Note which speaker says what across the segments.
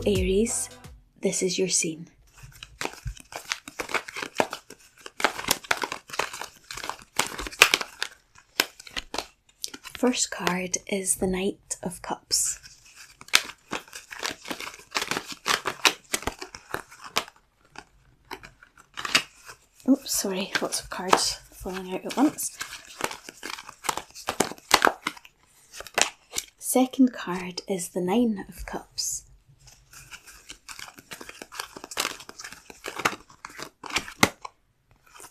Speaker 1: Hello Aries, this is your scene. First card is the Knight of Cups. Oops, sorry, lots of cards falling out at once. Second card is the Nine of Cups.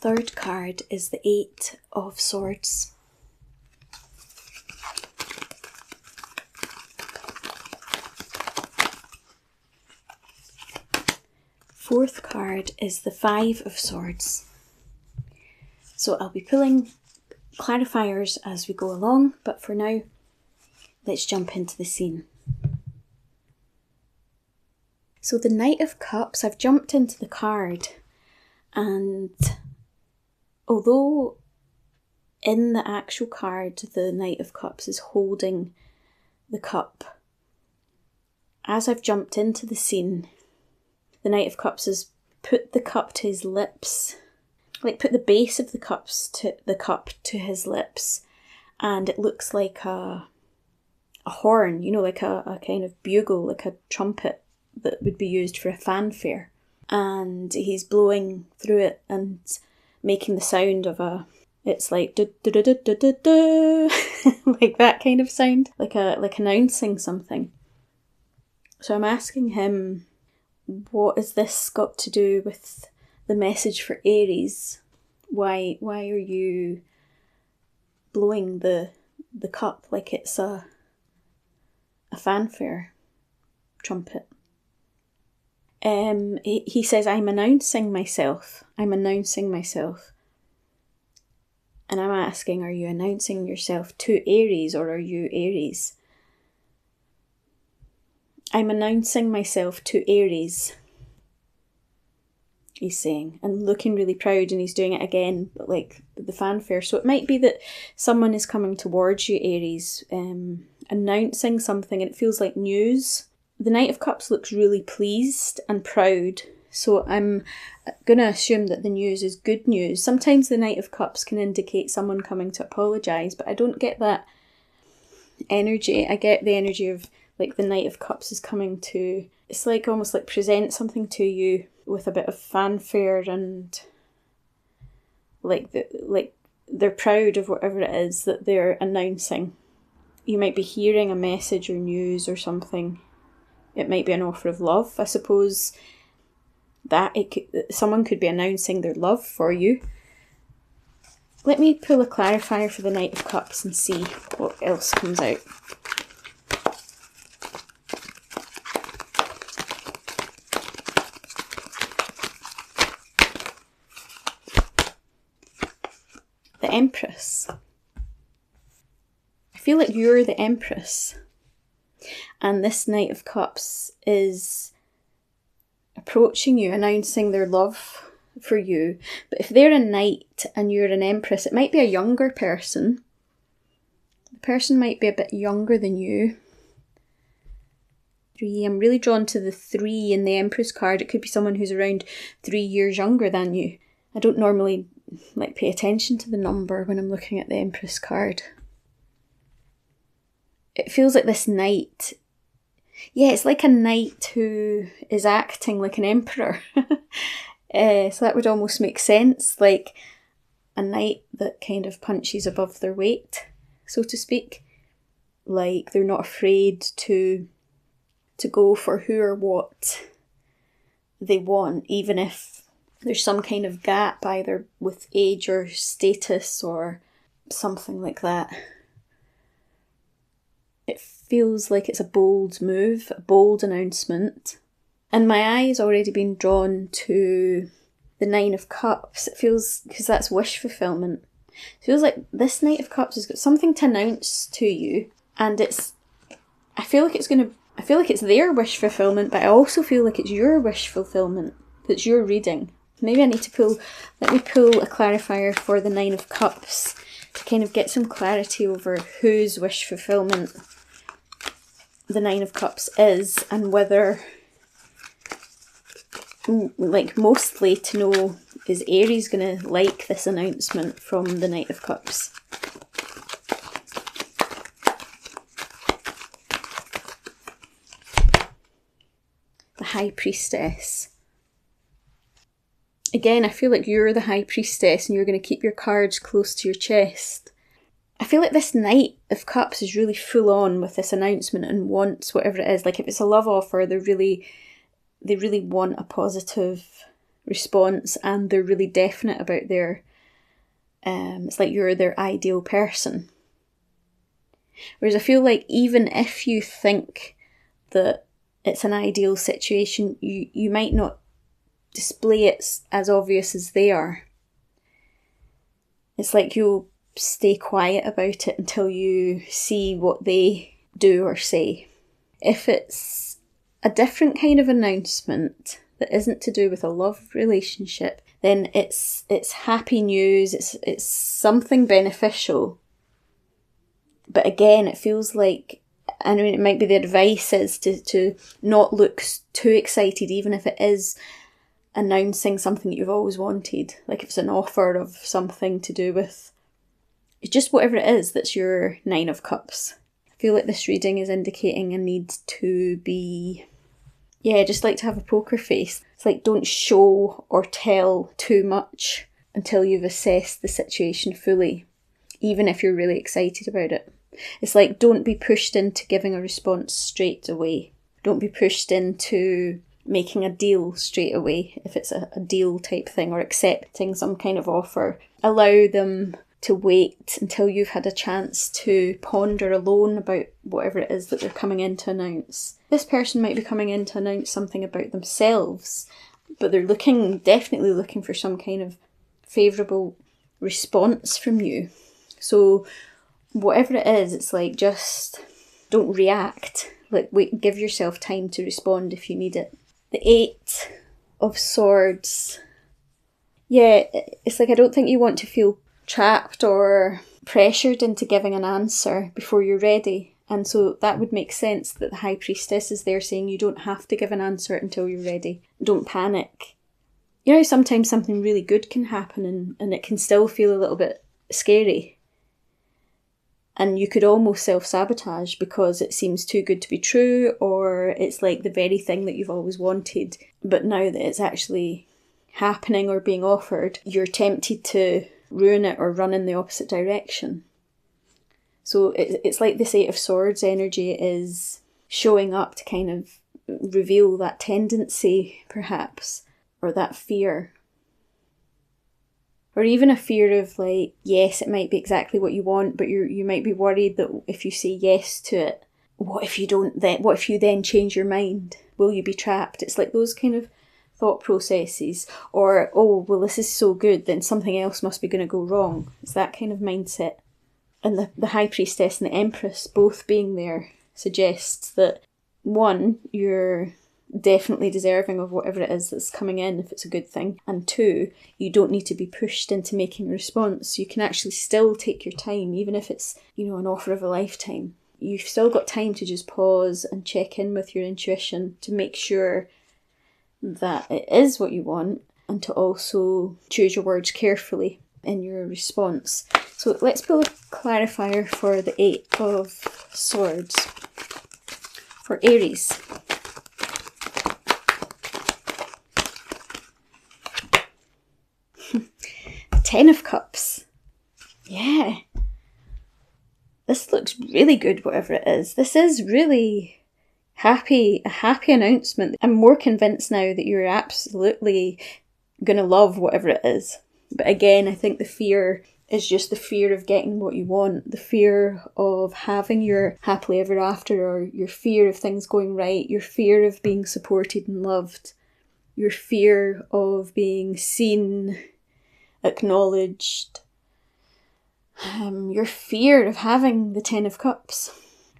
Speaker 1: Third card is the Eight of Swords. Fourth card is the Five of Swords. So I'll be pulling clarifiers as we go along, but for now, let's jump into the scene. So the Knight of Cups, I've jumped into the card, and although in the actual card the Knight of Cups is holding the cup, as I've jumped into the scene, the Knight of Cups has put the cup to his lips, like put the base of the cup to his lips, and it looks like a horn, you know, like a kind of bugle, like a trumpet that would be used for a fanfare. And he's blowing through it and making the sound of it's like do do do do do do do, like that kind of sound, like announcing something. So I'm asking him, what has this got to do with the message for Aries? Why are you blowing the cup like it's a fanfare trumpet? He says, I'm announcing myself. And I'm asking, are you announcing yourself to Aries or are you Aries? I'm announcing myself to Aries, he's saying, and looking really proud, and he's doing it again, but like the fanfare. So it might be that someone is coming towards you, Aries, announcing something, and it feels like news. The Knight of Cups looks really pleased and proud, so I'm going to assume that the news is good news. Sometimes the Knight of Cups can indicate someone coming to apologise, but I don't get that energy. I get the energy of like the Knight of Cups is coming to, it's like almost like present something to you with a bit of fanfare, and like they're proud of whatever it is that they're announcing. You might be hearing a message or news or something. It might be an offer of love, I suppose. That someone could be announcing their love for you. Let me pull a clarifier for the Knight of Cups and see what else comes out. The Empress. I feel like you're the Empress, and this Knight of Cups is approaching you, announcing their love for you. But if they're a knight and you're an empress, it might be a younger person. The person might be a bit younger than you. 3, I'm really drawn to the 3 in the Empress card. It could be someone who's around 3 years younger than you. I don't normally like pay attention to the number when I'm looking at the Empress card. It feels like this knight, yeah, it's like a knight who is acting like an emperor. So that would almost make sense, like a knight that kind of punches above their weight, so to speak. Like they're not afraid to go for who or what they want, even if there's some kind of gap either with age or status or something like that. It feels like it's a bold move, a bold announcement. And my eye's already been drawn to the Nine of Cups. It feels, because that's wish fulfillment. It feels like this Knight of Cups has got something to announce to you, and I feel like it's their wish fulfillment, but I also feel like it's your wish fulfillment that's your reading. Maybe I need to let me pull a clarifier for the Nine of Cups to kind of get some clarity over whose wish fulfillment the Nine of Cups is, and whether mostly to know, is Aries going to like this announcement from the Knight of Cups? The High Priestess. Again, I feel like you're the High Priestess and you're going to keep your cards close to your chest. I feel like this Knight of Cups is really full on with this announcement and wants whatever it is. Like if it's a love offer, they really want a positive response, and they're really definite about their, it's like you're their ideal person. Whereas I feel like even if you think that it's an ideal situation, you might not display it as obvious as they are. It's like you'll stay quiet about it until you see what they do or say. If it's a different kind of announcement that isn't to do with a love relationship, then it's happy news, it's something beneficial. But again, it feels like, I mean, it might be the advice is to not look too excited, even if it is announcing something that you've always wanted. Like if it's an offer of something to do with, it's just whatever it is that's your Nine of Cups. I feel like this reading is indicating a need to be, just like to have a poker face. It's like don't show or tell too much until you've assessed the situation fully, even if you're really excited about it. It's like don't be pushed into giving a response straight away. Don't be pushed into making a deal straight away if it's a deal type thing, or accepting some kind of offer. Allow them to wait until you've had a chance to ponder alone about whatever it is that they're coming in to announce. This person might be coming in to announce something about themselves, but they're definitely looking for some kind of favourable response from you. So whatever it is, it's like just don't react. Like wait, give yourself time to respond if you need it. The Eight of Swords. Yeah, it's like I don't think you want to feel trapped or pressured into giving an answer before you're ready. And so that would make sense that the High Priestess is there saying you don't have to give an answer until you're ready. Don't panic. You know, sometimes something really good can happen and it can still feel a little bit scary. And you could almost self-sabotage because it seems too good to be true, or it's like the very thing that you've always wanted. But now that it's actually happening or being offered, you're tempted to ruin it or run in the opposite direction. So it's like this Eight of Swords energy is showing up to kind of reveal that tendency, perhaps, or that fear. Or even a fear of like, yes, it might be exactly what you want, but you might be worried that if you say yes to it, what if you then change your mind? Will you be trapped? It's like those kind of thought processes. Or, oh, well, this is so good, then something else must be going to go wrong. It's that kind of mindset. And the High Priestess and the Empress both being there suggests that, one, you're definitely deserving of whatever it is that's coming in if it's a good thing, and two, you don't need to be pushed into making a response. You can actually still take your time, even if it's, an offer of a lifetime. You've still got time to just pause and check in with your intuition to make sure that it is what you want, and to also choose your words carefully in your response. So let's pull a clarifier for the Eight of Swords for Aries. Ten of Cups. Yeah. This looks really good, whatever it is. This is really a happy announcement. I'm more convinced now that you're absolutely going to love whatever it is. But again, I think the fear is just the fear of getting what you want, the fear of having your happily ever after, or your fear of things going right, your fear of being supported and loved, your fear of being seen, acknowledged, your fear of having the Ten of Cups.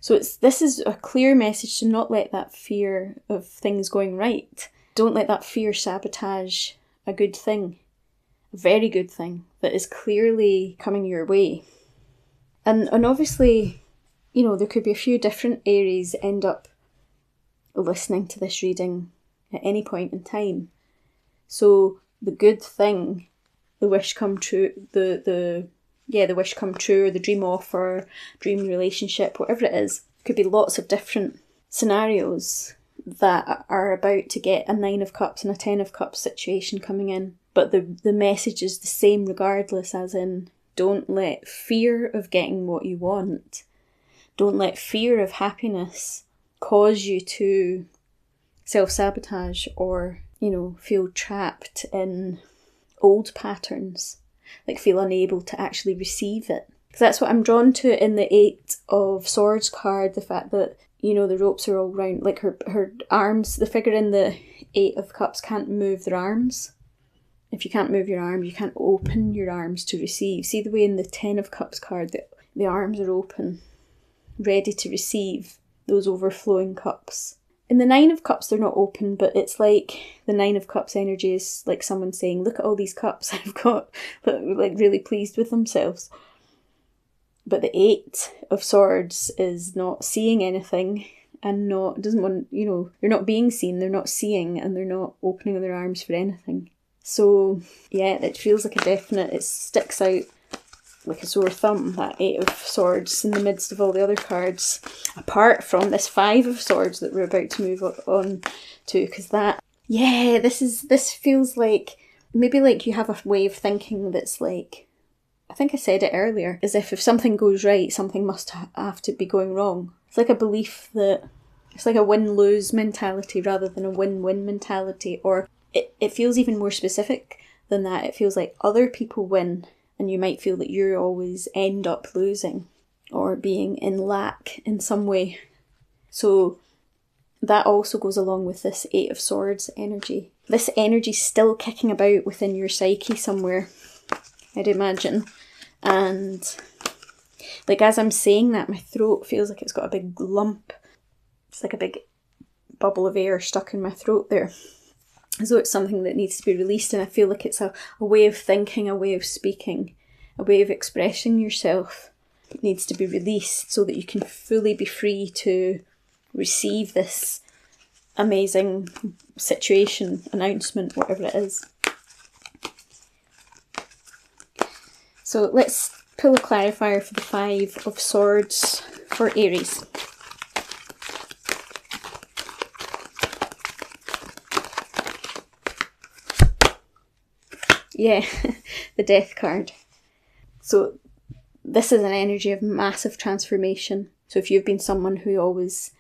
Speaker 1: So this is a clear message to not let that fear of things going right. Don't let that fear sabotage a good thing, a very good thing that is clearly coming your way. And obviously, there could be a few different Aries end up listening to this reading at any point in time. So the good thing, the wish come true, the wish come true, or the dream offer, dream relationship, whatever it is, could be lots of different scenarios that are about to get a 9 of Cups and a 10 of Cups situation coming in. But the message is the same regardless, as in, don't let fear of getting what you want, don't let fear of happiness cause you to self-sabotage or, feel trapped in old patterns, like feel unable to actually receive it. Because that's what I'm drawn to in the 8 of Swords card, the fact that, the ropes are all round, like her arms, the figure in the 8 of Cups can't move their arms. If you can't move your arms, you can't open your arms to receive. See the way in the 10 of Cups card that the arms are open, ready to receive those overflowing cups. In the 9 of Cups, they're not open, but it's like the 9 of Cups energy is like someone saying, look at all these cups I've got, like really pleased with themselves. But the 8 of Swords is not seeing anything and doesn't want, they're not being seen, they're not seeing, and they're not opening their arms for anything. So, yeah, it feels like a definite, it sticks out like a sore thumb, that 8 of Swords in the midst of all the other cards, apart from this 5 of Swords that we're about to move on to, because this feels like, maybe like you have a way of thinking that's like, I think I said it earlier, as if something goes right, something must have to be going wrong. It's like a belief that, it's like a win-lose mentality rather than a win-win mentality, or it feels even more specific than that. It feels like other people win, and you might feel that you always end up losing or being in lack in some way. So that also goes along with this 8 of Swords energy. This energy's still kicking about within your psyche somewhere, I'd imagine. And like as I'm saying that, my throat feels like it's got a big lump. It's like a big bubble of air stuck in my throat there, as though it's something that needs to be released. And I feel like it's a way of thinking, a way of speaking, a way of expressing yourself. It needs to be released so that you can fully be free to receive this amazing situation, announcement, whatever it is. So let's pull a clarifier for the 5 of Swords for Aries. Yeah, the Death card. So this is an energy of massive transformation. So if you've been someone who always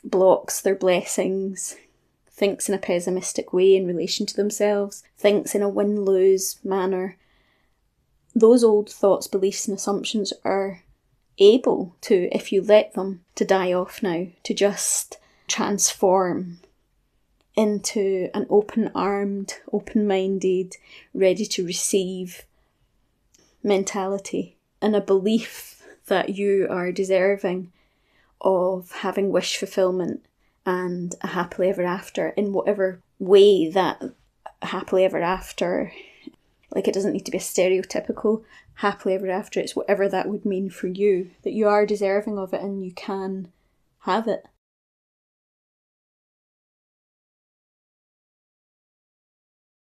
Speaker 1: blocks their blessings, thinks in a pessimistic way in relation to themselves, thinks in a win-lose manner, those old thoughts, beliefs and assumptions are able to, if you let them, to die off now, to just transform into an open-armed, open-minded, ready to receive mentality, and a belief that you are deserving of having wish fulfillment and a happily ever after, in whatever way that happily ever after, like it doesn't need to be a stereotypical happily ever after, it's whatever that would mean for you, that you are deserving of it and you can have it.